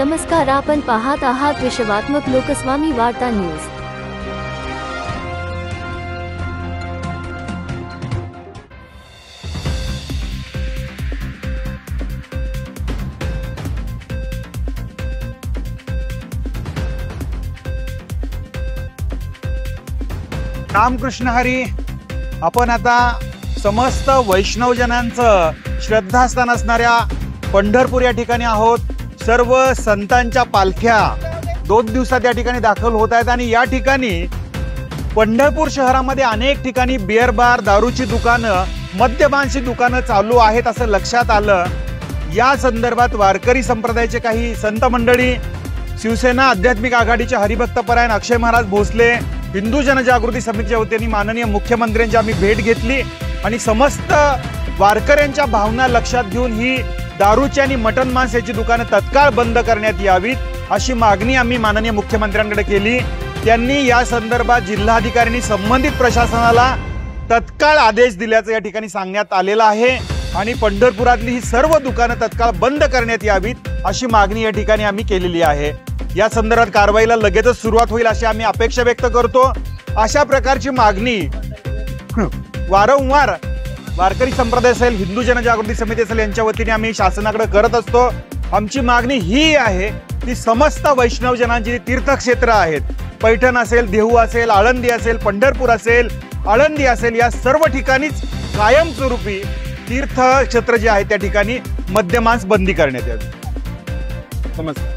नमस्कार, आपण पाहत आहात विश्वात्मक लोकस्वामी वार्ता न्यूज। रामकृष्ण हरी। आपण आता समस्त वैष्णवजनांचं श्रद्धास्थान असणाऱ्या पंढरपूर या ठिकाणी आहोत। सर्व संतांच्या पालख्या 2 दिवसात या ठिकाणी दाखल होत आहेत आणि या ठिकाणी पंढरपूर शहरामध्ये अनेक ठिकाणी बिअर बार, दारूची दुकानं, मद्यपानची दुकानं चालू आहेत असं लक्षात आलं। या संदर्भात वारकरी संप्रदायाचे काही संत मंडळी, शिवसेना आध्यात्मिक आघाडीचे हरिभक्तपरायण अक्षय महाराज भोसले, हिंदू जनजागृती समितीच्या वतीने माननीय मुख्यमंत्र्यांची आम्ही भेट घेतली आणि समस्त वारकऱ्यांच्या भावना लक्षात घेऊन ही दारूची आणि मटन मांस याची दुकानं तत्काळ बंद करण्यात यावीत अशी मागणी आम्ही माननीय मुख्यमंत्र्यांकडे केली। त्यांनी या संदर्भात जिल्हाधिकाऱ्यांनी संबंधित प्रशासनाला तत्काळ आदेश दिल्याचं या ठिकाणी सांगण्यात आलेलं आहे आणि पंढरपुरातली ही सर्व दुकानं तत्काळ बंद करण्यात यावीत अशी मागणी या ठिकाणी आम्ही केलेली आहे। या संदर्भात कारवाईला लगेचच सुरुवात होईल अशी आम्ही अपेक्षा व्यक्त करतो। अशा प्रकारची मागणी वारंवार वारकरी संप्रदाय असेल, हिंदू जनजागृती समिती असेल यांच्या वतीने आम्ही शासनाकडे करत असतो। आमची मागणी ही आहे की समस्त वैष्णवजनांची तीर्थक्षेत्र आहेत, पैठण असेल, देहू असेल, आळंदी असेल, पंढरपूर असेल, आळंदी असेल, या सर्व ठिकाणीच कायमस्वरूपी तीर्थक्षेत्र जे आहे त्या ठिकाणी मद्यमांस बंदी करण्यात यावी। नमस्कार।